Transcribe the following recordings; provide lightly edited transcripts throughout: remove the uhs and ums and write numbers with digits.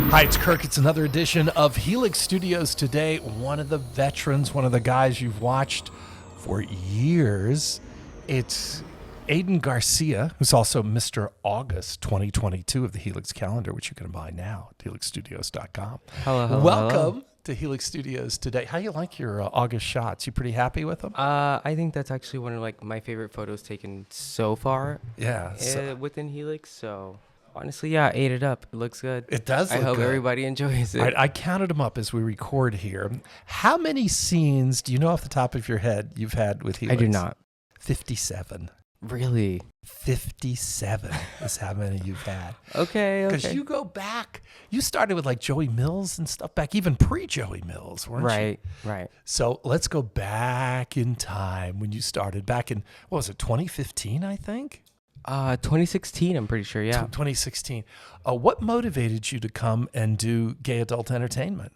Hi, it's Kirk. It's another edition of Helix Studios Today. One of the veterans, one of the guys you've watched for years. It's Aiden Garcia, who's also Mr. August 2022 of the Helix calendar, which you can buy now at helixstudios.com. Hello. Welcome to Helix Studios Today. How you like your August shots? You pretty happy with them? I think that's actually one of my favorite photos taken so far. Yeah. Within Helix. So honestly, yeah, ate it up. It looks good. It does look I hope good. everybody enjoys it. All right, I counted them up as we record here. How many scenes do you know off the top of your head you've had with Helix? I do not. 57. Really? 57 is how many you've had. Okay. Because you go back, you started with like Joey Mills and stuff back, even pre-Joey Mills, weren't you? Right. So let's go back in time when you started back in, what was it, 2015, I think? 2016, I'm pretty sure, yeah. 2016. What motivated you to come and do gay adult entertainment?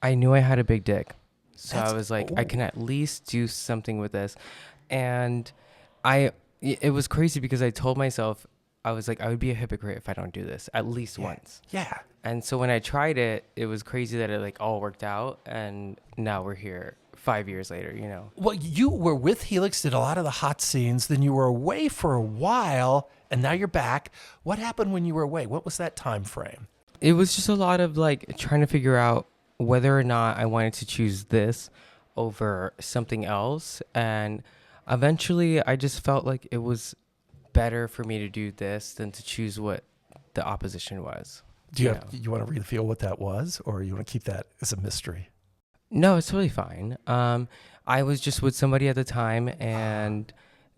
I knew I had a big dick. So That's- I was like, I can at least do something with this. And it was crazy because I told myself, I was like, I would be a hypocrite if I don't do this at least once. Yeah. And so when I tried it, it was crazy that it all worked out. And now we're here 5 years later, Well, you were with Helix, did a lot of the hot scenes, then you were away for a while, and now you're back. What happened when you were away? What was that time frame? It was just a lot of trying to figure out whether or not I wanted to choose this over something else. And eventually I just felt like it was better for me to do this than to choose what the opposition was. Do you want to reveal what that was, or you want to keep that as a mystery? No, it's really fine. I was just with somebody at the time, and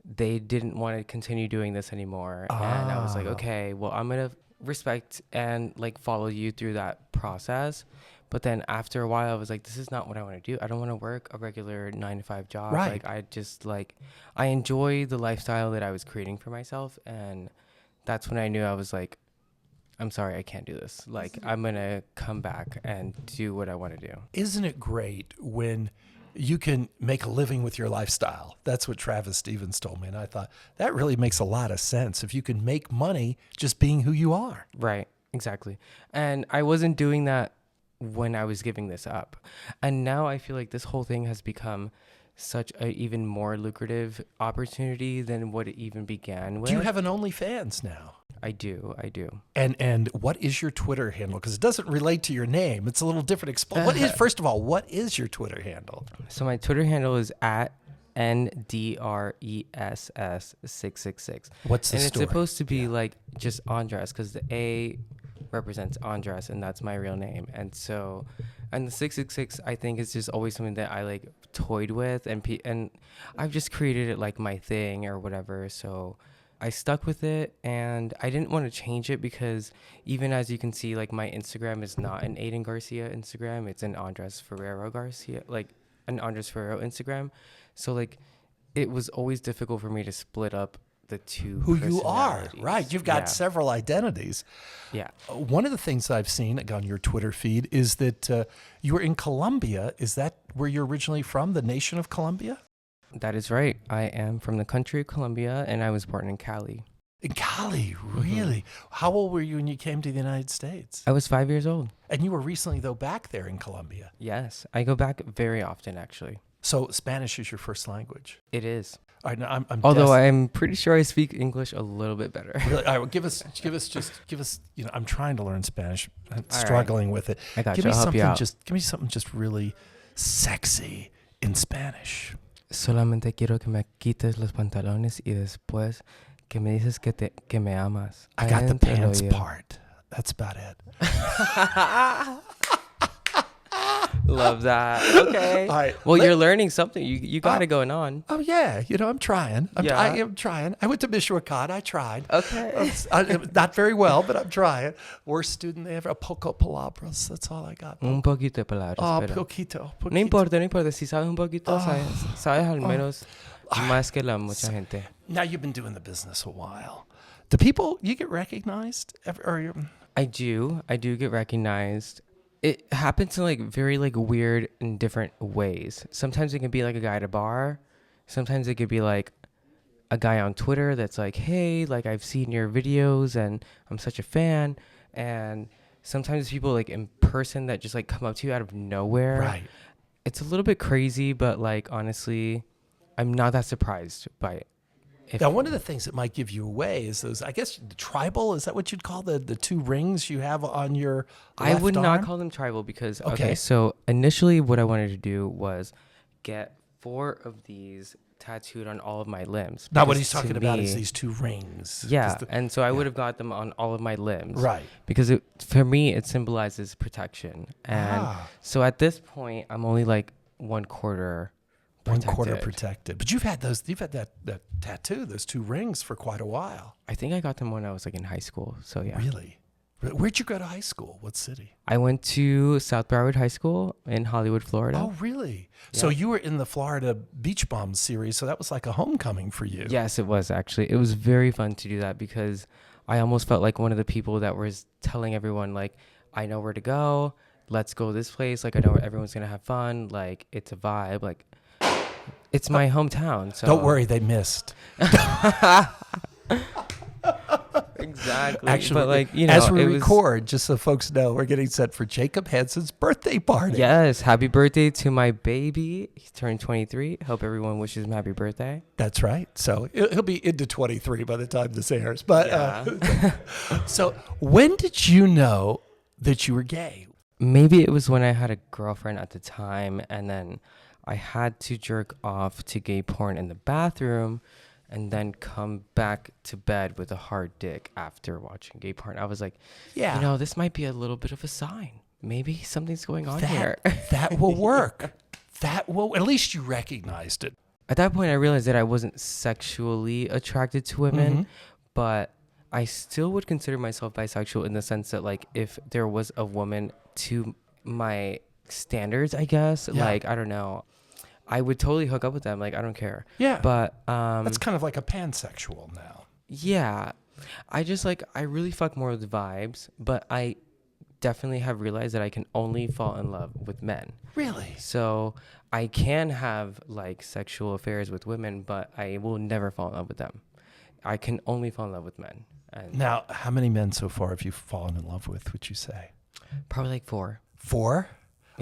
they didn't want to continue doing this anymore. And I was like, okay, well, I'm going to respect and follow you through that process. But then after a while, I was like, this is not what I want to do. I don't want to work a regular 9-to-5 job. Right. I enjoy the lifestyle that I was creating for myself. And that's when I knew I was like, I'm sorry, I can't do this. I'm going to come back and do what I want to do. Isn't it great when you can make a living with your lifestyle? That's what Travis Stevens told me. And I thought that really makes a lot of sense. If you can make money just being who you are. Right. Exactly. And I wasn't doing that when I was giving this up. And now I feel like this whole thing has become such a even more lucrative opportunity than what it even began with. Do you have an OnlyFans now? I do. And what is your Twitter handle? Because it doesn't relate to your name. It's a little different. First of all, what is your Twitter handle? So my Twitter handle is at NDRESS666. What's the and story? It's supposed to be just Andres, because the A represents Andres, and that's my real name. And so, and the 666, I think, is just always something that I toyed with, and I've just created it my my or whatever. So I stuck with it, and I didn't want to change it because even as you can see, my Instagram is not an Aiden Garcia Instagram. It's an Andres Ferrero Garcia, an Andres Ferrero Instagram. So it was always difficult for me to split up the two who you are, personalities. right? You've got several identities. Yeah. One of the things that I've seen on your Twitter feed is that you were in Colombia. Is that where you're originally from, the nation of Colombia? That is right. I am from the country of Colombia, and I was born in Cali. In Cali, really? Mm-hmm. How old were you when you came to the United States? I was 5 years old. And you were recently, though, back there in Colombia. Yes. I go back very often, actually. So Spanish is your first language? It is. All right, now Although I'm pretty sure I speak English a little bit better. Really? All right, well, give us. I'm trying to learn Spanish. I'm struggling with it. I got give you. me I'll help you out. Give me something just really sexy in Spanish. Solamente quiero que me quites los pantalones y después que me dices que me amas. I got the pants part. That's about it. Love that. Okay. All right. Well, you're learning something. You got it going on. Oh yeah, I'm trying. I am trying. I went to Michoacan. I tried. Okay. Not very well, but I'm trying. Worst student ever. Poco palabras. That's all I got. Un poquito de palabras. Poquito. No importa. Si sabes un poquito, sabes al menos más que la mucha gente. Now you've been doing the business a while. Do people, you get recognized? I do get recognized. It happens in very weird and different ways. Sometimes it can be a guy at a bar. Sometimes it could be a guy on Twitter that's hey, I've seen your videos and I'm such a fan. And sometimes people like in person that just like come up to you out of nowhere. Right. It's a little bit crazy, but like honestly, I'm not that surprised by it. Now, one of the things that might give you away is those, I guess, the tribal, is that what you'd call the two rings you have on your left I would not arm? call them tribal because, Okay. okay, so initially what I wanted to do was get 4 of these tattooed on all of my limbs. Now, what because he's to talking about is me- these 2 rings. Yeah, 'Cause and so I would have got them on all of my limbs. Right. Because for me, it symbolizes protection. And so at this point, I'm only like 1/4 protected. 1/4 protected. But you've had that tattoo, those 2 rings for quite a while. I think I got them when I was like in high school. So yeah. Really? Where'd you go to high school? What city? I went to South Broward High School in Hollywood, Florida. Oh, really? So Yeah. you were in the Florida Beach Bum series, so that was like a homecoming for you. Yes, it was actually. It was very fun to do that because I almost felt like one of the people that was telling everyone like, I know where to go. Let's go this place. Like I know everyone's gonna have fun. Like it's a vibe. Like it's my hometown. So Don't worry, they missed. Exactly. Actually, but like you know, as we it was- record, just so folks know, we're getting set for Jacob Hansen's birthday party. Yes, happy birthday to my baby. He's turned 23. Hope everyone wishes him happy birthday. That's right. So he'll be into 23 by the time this airs. But so when did you know that you were gay? Maybe it was when I had a girlfriend at the time, and then I had to jerk off to gay porn in the bathroom and then come back to bed with a hard dick after watching gay porn. I was like, Yeah. you know, this might be a little bit of a sign. Maybe something's going on here. That will work. That will, at least you recognized it. At that point, I realized that I wasn't sexually attracted to women, Mm-hmm. but I still would consider myself bisexual in the sense that, like, if there was a woman to my standards, I guess, Yeah. like, I don't know, I would totally hook up with them. Like, I don't care. Yeah. But, That's kind of like a pansexual now. yeah, I just, like, I really fuck more with vibes, but I definitely have realized that I can only fall in love with men. Really? So I can have like sexual affairs with women, but I will never fall in love with them. I can only fall in love with men. And Now, how many men so far have you fallen in love with, would you say? probably like 4. 4? Are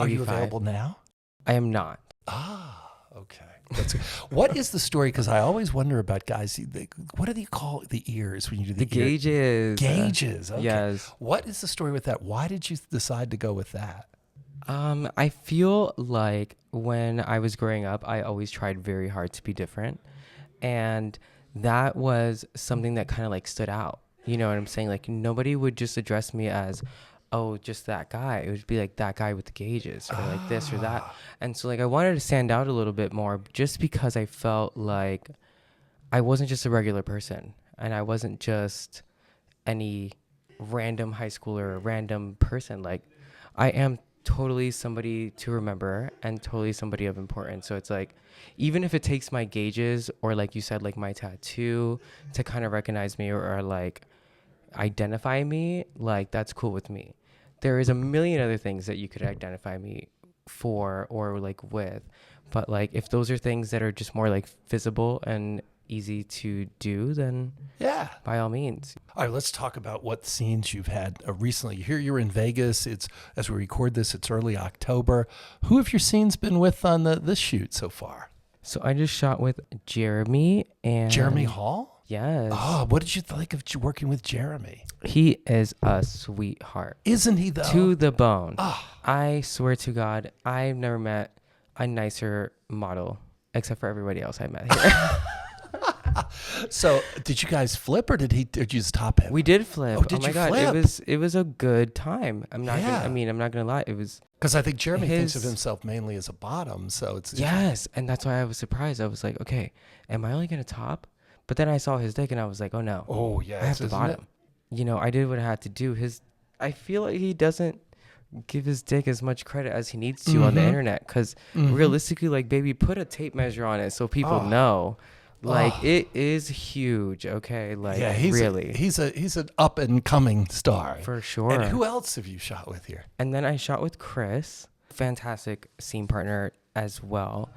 Maybe you 5. available now? I am not. Ah, okay. That's what is the story? Because I always wonder about guys. What do you call the ears when you do the The ear? gauges. Gauges. Okay. Yes. What is the story with that? Why did you decide to go with that? I feel like when I was growing up, I always tried very hard to be different. And that was something that kind of like stood out. You know what I'm saying? Like nobody would just address me as, oh, just that guy. It would be like that guy with the gauges or like this or that. And so like I wanted to stand out a little bit more just because I felt like I wasn't just a regular person and I wasn't just any random high schooler or random person. Like I am totally somebody to remember and totally somebody of importance. So it's like, even if it takes my gauges or like you said, like my tattoo to kind of recognize me or like identify me, like that's cool with me. There is a million other things that you could identify me for or like with, but like if those are things that are just more like visible and easy to do, then Yeah. by all means. All right, let's talk about what scenes you've had recently. Here you're in Vegas. It's, as we record this, it's early October. Who have your scenes been with on this shoot so far? So I just shot with Jeremy and Jeremy Hall? Yes. Oh, what did you think of working with Jeremy? He is a sweetheart. Isn't he though? To the bone. Oh. I swear to God, I've never met a nicer model except for everybody else I met here. So did you guys flip or did you just top him? We did flip. Oh, did my you God, flip? it was a good time. I'm not Yeah. I'm not gonna lie. It was Because I think Jeremy thinks of His- himself mainly as a bottom. So it's yes, and that's why I was surprised. I was like, okay, am I only gonna top? But then I saw his dick and I was like, oh no. Oh yeah, I have to bottom. You know, I did what I had to do. I feel like he doesn't give his dick as much credit as he needs to on the Mhm. internet. Because Mhm. realistically, like, baby, put a tape measure on it so people Oh. know. Like, Oh. it is huge. Okay, like, Yeah, he's really, he's an up and coming star for sure. And who else have you shot with here? And then I shot with Chris, fantastic scene partner as well.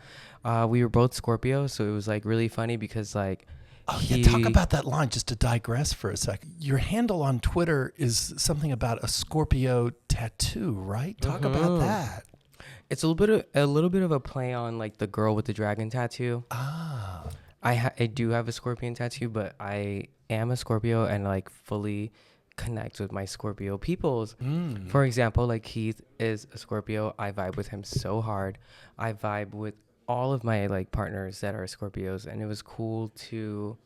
We were both Scorpio, so it was like really funny because like Oh, yeah, talk about that line, just to digress for a second. Your handle on Twitter is something about a Scorpio tattoo, right? Talk about that. It's a little bit of a play on like the girl with the dragon tattoo. Ah. I do have a scorpion tattoo, but I am a Scorpio and like fully connect with my Scorpio peoples. For example, like Keith is a Scorpio. I vibe with him so hard. I vibe with all of my like partners that are Scorpios, and it was cool to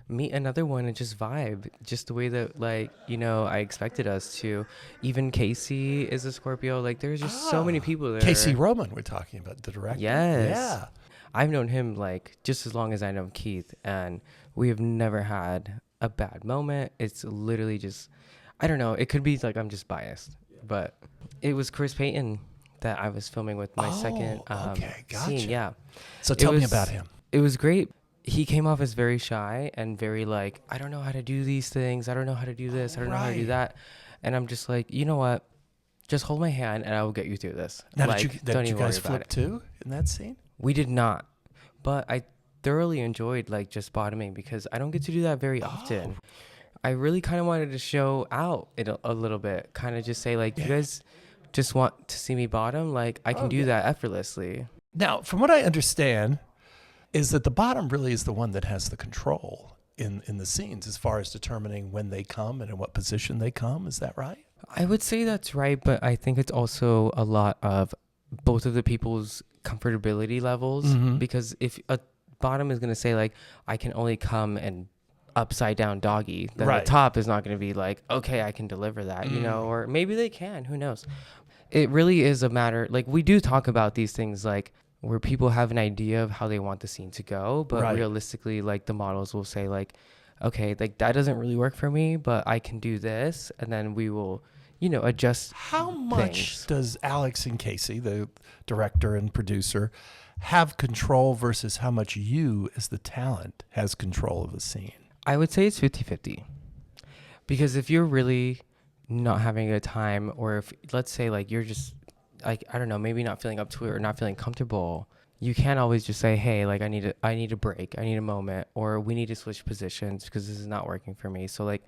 meet another one and just vibe just the way that, like, you know, I expected us to. Even Casey is a Scorpio. Like, there's just so many people there. Casey Roman, we're talking about, the director. Yes. Yeah. I've known him like just as long as I know Keith, and we have never had a bad moment. It's literally just, I don't know, it could be like I'm just biased, but it was Chris Payton that I was filming with my second scene. Yeah. So tell me about him. It was great. He came off as very shy and very like, I don't know how to do these things. I don't know how to do this. I don't know how to do that. And I'm just like, you know what? Just hold my hand and I will get you through this. Now, like, did you guys flip too in that scene? We did not, but I thoroughly enjoyed like just bottoming because I don't get to do that very often. I really kind of wanted to show out it a little bit, kind of just say like, you guys just want to see me bottom? Like I can do that effortlessly. Now, from what I understand, is that the bottom really is the one that has the control in the scenes as far as determining when they come and in what position they come. Is that right? I would say that's right, but I think it's also a lot of both of the people's comfortability levels, because if a bottom is going to say like, I can only come and upside down doggy, then the top is not going to be like, okay, I can deliver that, you know, or maybe they can, who knows? It really is a matter, like we do talk about these things like where people have an idea of how they want the scene to go, but realistically, like the models will say like, okay, like that doesn't really work for me, but I can do this, and then we will, you know, adjust. How much does Alex and Casey, the director and producer, have control versus how much you as the talent has control of the scene? I would say it's 50-50. Because if you're really not having a good time, or if, let's say, like, you're just, like, I don't know, maybe not feeling up to it or not feeling comfortable, you can't always just say, hey, like, I need a break, I need a moment, or we need to switch positions because this is not working for me. So, like,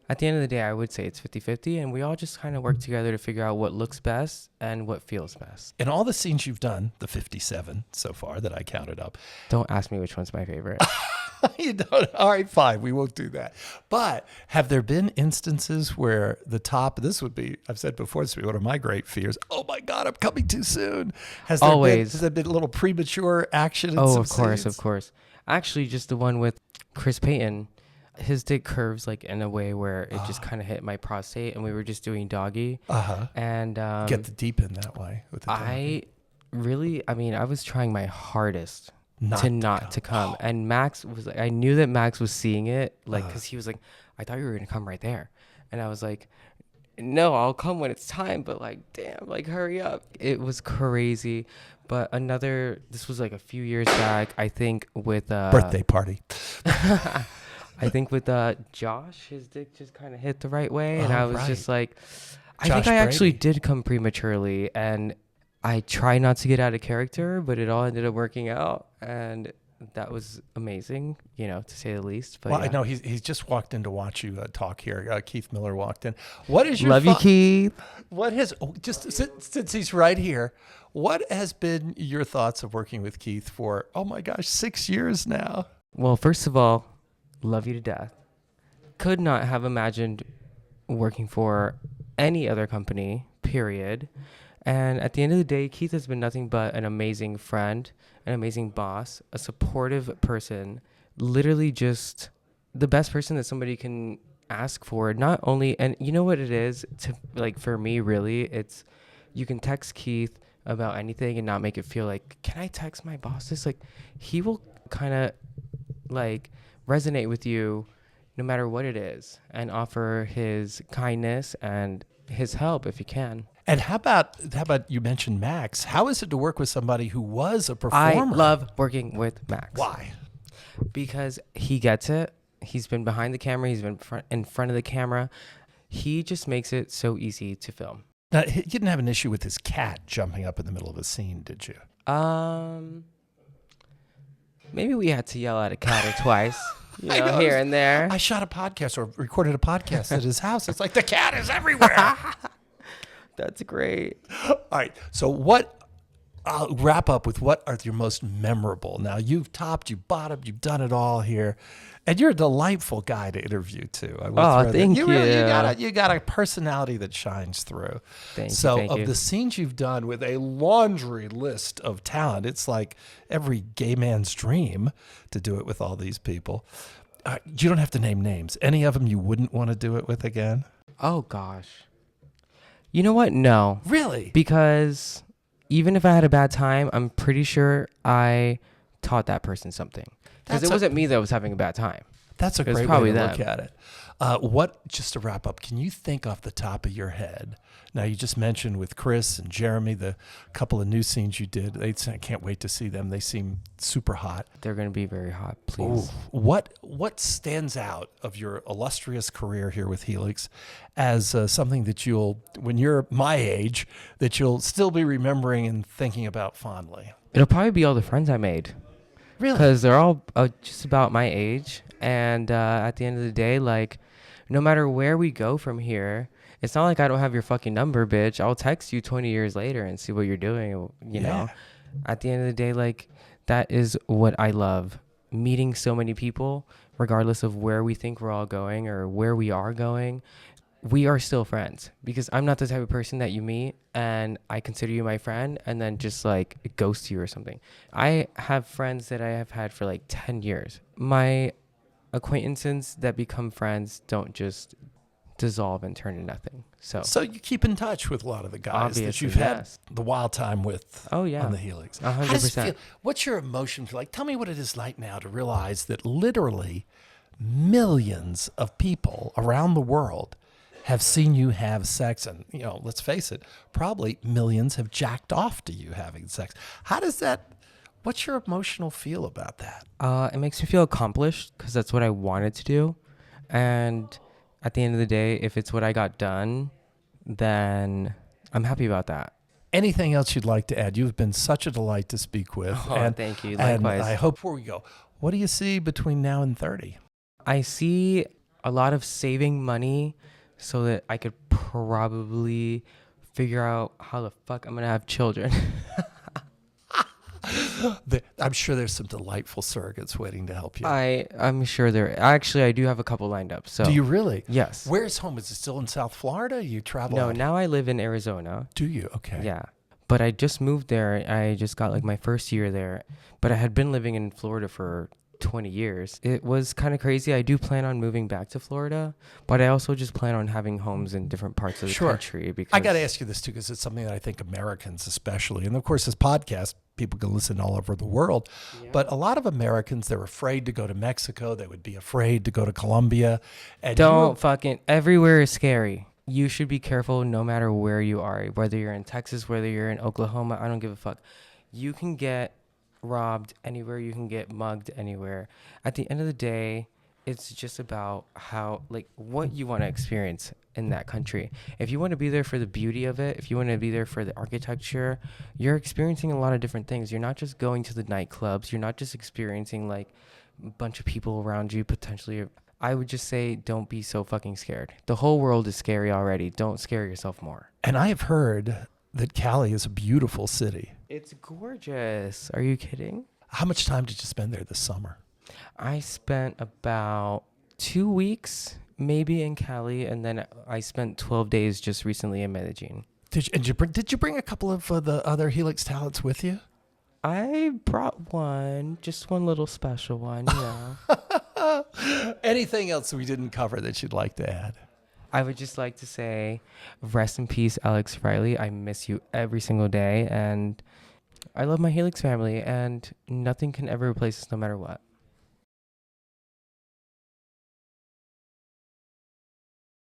at the end of the day, I would say it's 50-50, and we all just kind of work together to figure out what looks best and what feels best. In all the scenes you've done, the 57 so far that I counted up. Don't ask me which one's my favorite. You don't? All right, fine. We won't do that. But have there been instances where the top, this would be, I've said before, this would be one of my great fears. Oh my God, I'm coming too soon. Has there been a little premature action in some of course, scenes? Of course. Actually, just the one with Chris Payton, his dick curves like in a way where it just kind of hit my prostate, and we were just doing doggy. And get the deep in that way with the doggy. I was trying my hardest not to come. And Max was like, I knew that Max was seeing it, like, because he was like, I thought you were gonna come right there, and I was like, no, I'll come when it's time, but like, damn, like, hurry up. It was crazy. But this was like a few years back, I think, with birthday party. I think with Josh, his dick just kind of hit the right way, and I was just like, I think I Brady. actually did come prematurely, and I try not to get out of character, but it all ended up working out, and that was amazing, you know, to say the least. But well, I know he's just walked in to watch you talk here. Keith Miller walked in. What is your love you, Keith? What has just since he's right here? What has been your thoughts of working with Keith for 6 years now? Well, first of all, love you to death. Could not have imagined working for any other company, period. And at the end of the day, Keith has been nothing but an amazing friend, an amazing boss, a supportive person, literally just the best person that somebody can ask for. Not only, and you know what it is, to like, for me, really, it's, you can text Keith about anything and not make it feel like, can I text my boss this? Like, he will kind of like resonate with you no matter what it is, and offer his kindness and his help if he can. And how about you mentioned Max? How is it to work with somebody who was a performer? I love working with Max. Why? Because he gets it. He's been behind the camera. He's been in front of the camera. He just makes it so easy to film. Now, you didn't have an issue with his cat jumping up in the middle of a scene, did you? Maybe we had to yell at a cat or twice. you know, here and there. I shot a podcast or recorded a podcast at his house. It's like the cat is everywhere. That's great. All right. So I'll wrap up with what are your most memorable. Now, you've topped, you've bottomed, you've done it all here. And you're a delightful guy to interview, too. Thank you. You got a personality that shines through. Thank you. You. The scenes you've done with a laundry list of talent, it's like every gay man's dream to do it with all these people. You don't have to name names. Any of them you wouldn't want to do it with again? Oh, gosh. You know what? No. Really? Because even if I had a bad time, I'm pretty sure I taught that person something. Because it wasn't me that was having a bad time. That's a great way to look at it. Just to wrap up, can you think off the top of your head? Now, you just mentioned with Chris and Jeremy, the couple of new scenes you did. I can't wait to see them. They seem super hot. They're going to be very hot, please. Ooh. What stands out of your illustrious career here with Helix as something that when you're my age, that you'll still be remembering and thinking about fondly? It'll probably be all the friends I made. Really? Because they're all just about my age. And at the end of the day, like, no matter where we go from here, it's not like I don't have your fucking number, bitch. I'll text you 20 years later and see what you're doing, you know? At the end of the day, like, that is what I love. Meeting so many people, regardless of where we think we're all going or where we are going, we are still friends. Because I'm not the type of person that you meet and I consider you my friend and then just like ghost you or something. I have friends that I have had for like 10 years. My acquaintances that become friends don't just dissolve and turn to nothing. So you keep in touch with a lot of the guys that you've had the wild time with on the Helix. 100%. How does it feel? What's your emotion like? Tell me what it is like now to realize that literally millions of people around the world have seen you have sex, and let's face it, probably millions have jacked off to you having sex. What's your emotional feel about that? It makes me feel accomplished because that's what I wanted to do. And at the end of the day, if it's what I got done, then I'm happy about that. Anything else you'd like to add? You've been such a delight to speak with. Thank you. Likewise. And I hope before we go, what do you see between now and 30? I see a lot of saving money so that I could probably figure out how the fuck I'm going to have children. I'm sure there's some delightful surrogates waiting to help you. I'm sure I do have a couple lined up. So do you really? Yes. Where's home? Is it still in South Florida? You travel? No, now I live in Arizona. Do you? Okay. Yeah. But I just moved there. I just got like my first year there. But I had been living in Florida for 20 years. It was kind of crazy. I do plan on moving back to Florida, but I also just plan on having homes in different parts of the country. Because I got to ask you this too, because it's something that I think Americans especially, and of course this podcast, people can listen all over the world, but a lot of Americans, they're afraid to go to Mexico. They would be afraid to go to Colombia. And everywhere is scary. You should be careful no matter where you are, whether you're in Texas, whether you're in Oklahoma, I don't give a fuck. You can get robbed anywhere, you can get mugged anywhere. At the end of the day, it's just about what you want to experience in that country. If you want to be there for the beauty of it, if you want to be there for the architecture, you're experiencing a lot of different things. You're not just going to the nightclubs, you're not just experiencing like a bunch of people around you potentially. I would just say don't be so fucking scared. The whole world is scary already. Don't scare yourself more. And I have heard that Cali is a beautiful city. It's gorgeous. Are you kidding? How much time did you spend there this summer? I spent about 2 weeks maybe in Cali, and then I spent 12 days just recently in Medellin. Did you bring a couple of the other Helix talents with you? I brought just one little special one, yeah. Anything else we didn't cover that you'd like to add? I would just like to say, rest in peace, Alex Riley. I miss you every single day, and I love my Helix family, and nothing can ever replace us no matter what.